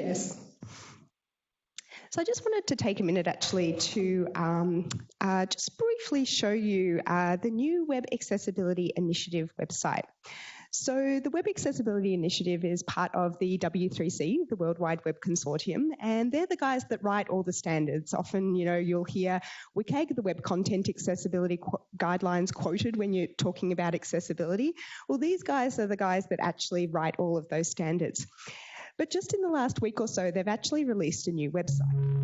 Yes. So I just wanted to take a minute actually to just briefly show you the new Web Accessibility Initiative website. So the Web Accessibility Initiative is part of the W3C, the Worldwide Web Consortium, and they're the guys that write all the standards. Often, you'll hear WCAG, the Web Content Accessibility Guidelines, quoted when you're talking about accessibility. Well, these guys are the guys that actually write all of those standards. But just in the last week or so, they've actually released a new website.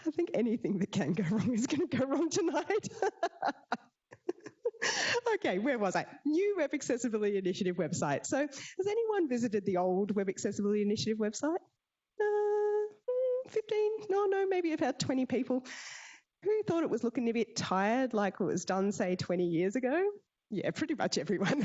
I think anything that can go wrong is going to go wrong tonight. Okay, where was I? New Web Accessibility Initiative website. So has anyone visited the old Web Accessibility Initiative website? 15? No, maybe about 20 people. Who thought it was looking a bit tired, like it was done, say, 20 years ago? Yeah, pretty much everyone.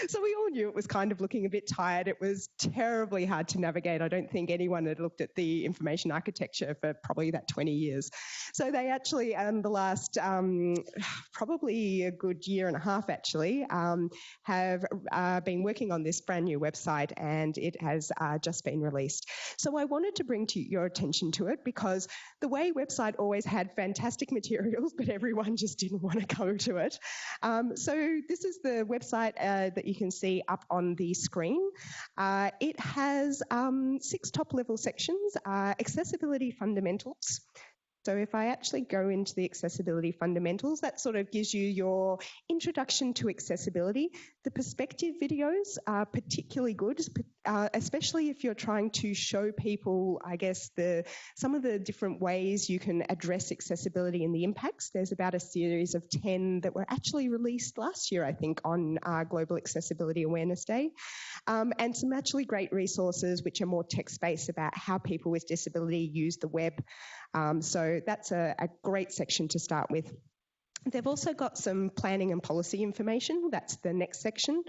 So we all knew it was kind of looking a bit tired. It was terribly hard to navigate. I don't think anyone had looked at the information architecture for probably that 20 years. So they actually, the last probably a good year and a half actually, have been working on this brand new website, and it has just been released. So I wanted to bring to your attention to it because the way website always had fantastic materials, but everyone just didn't want to go to it. So this is the website that you can see up on the screen. It has 6 top-level sections, accessibility fundamentals. So if I actually go into the accessibility fundamentals, that sort of gives you your introduction to accessibility. The perspective videos are particularly good, especially if you're trying to show people, I guess, some of the different ways you can address accessibility and the impacts. There's about a series of 10 that were actually released last year, I think, on Global Accessibility Awareness Day. And some actually great resources which are more text-based about how people with disability use the web. So that's a great section to start with. They've also got some planning and policy information. That's the next section.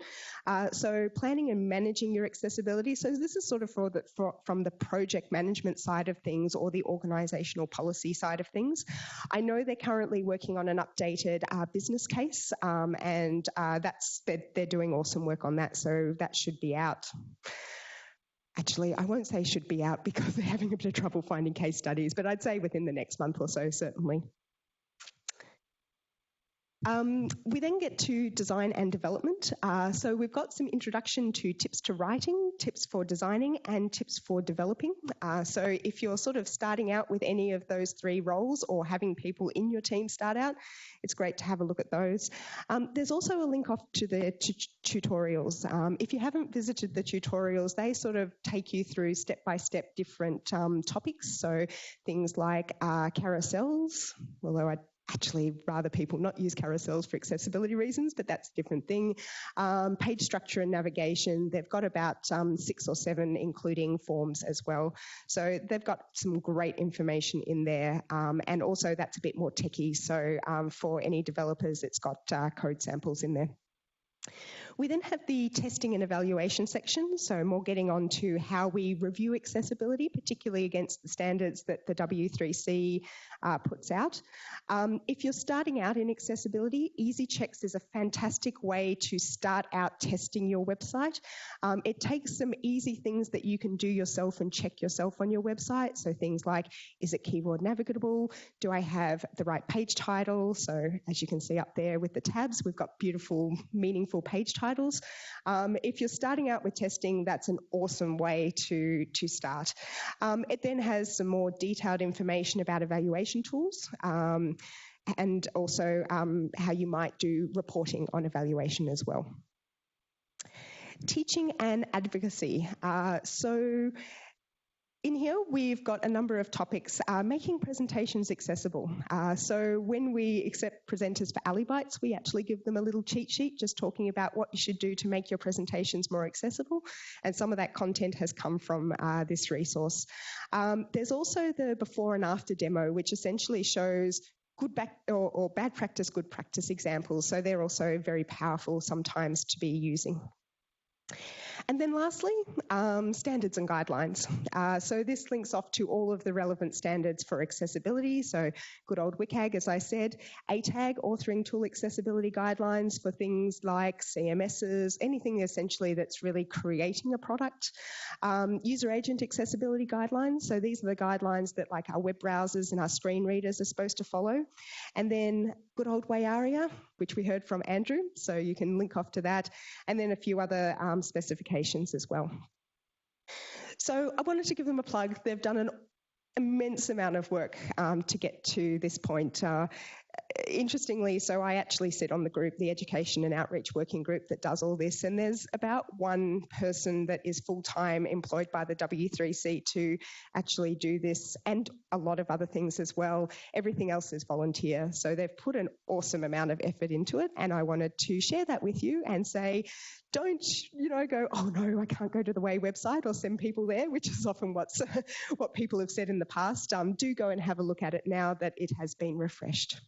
So planning and managing your accessibility. So this is sort of from the project management side of things or the organisational policy side of things. I know they're currently working on an updated business case, and they're doing awesome work on that. So that should be out. Actually, I won't say should be out because they're having a bit of trouble finding case studies, but I'd say within the next month or so, certainly. We then get to design and development. So we've got some introduction to tips to writing, tips for designing, and tips for developing. So if you're sort of starting out with any of those 3 roles or having people in your team start out, it's great to have a look at those. There's also a link off to the tutorials. If you haven't visited the tutorials, they sort of take you through step-by-step different topics. So things like carousels, although I'd actually rather people not use carousels for accessibility reasons, but that's a different thing. Page structure and navigation, they've got about 6 or 7, including forms as well. So they've got some great information in there. And also that's a bit more techie. So for any developers, it's got code samples in there. We then have the testing and evaluation section, so more getting on to how we review accessibility, particularly against the standards that the W3C puts out. If you're starting out in accessibility, Easy Checks is a fantastic way to start out testing your website. It takes some easy things that you can do yourself and check yourself on your website. So things like, is it keyboard navigable? Do I have the right page title? So as you can see up there with the tabs, we've got beautiful, meaningful page titles. If you're starting out with testing, that's an awesome way to start. It then has some more detailed information about evaluation tools and also how you might do reporting on evaluation as well. Teaching and advocacy. So in here, we've got a number of topics, making presentations accessible. So when we accept presenters for A11Y Bytes, we actually give them a little cheat sheet just talking about what you should do to make your presentations more accessible. And some of that content has come from this resource. There's also the before and after demo, which essentially shows good or bad practice, good practice examples. So they're also very powerful sometimes to be using. And then lastly, standards and guidelines. So this links off to all of the relevant standards for accessibility. So good old WCAG, as I said, ATAG, Authoring Tool Accessibility Guidelines for things like CMSs, anything essentially that's really creating a product. User agent accessibility guidelines. So these are the guidelines that like our web browsers and our screen readers are supposed to follow. And then good old WAIARIA, which we heard from Andrew. So you can link off to that. And then a few other specifications as well. So I wanted to give them a plug. They've done an immense amount of work to get to this point. Interestingly, so I actually sit on the group, the Education and Outreach Working Group that does all this, and there's about one person that is full-time employed by the W3C to actually do this, and a lot of other things as well. Everything else is volunteer. So they've put an awesome amount of effort into it, and I wanted to share that with you and say, don't, go, oh no, I can't go to the WAI website or send people there, which is often what people have said in the past. Do go and have a look at it now that it has been refreshed.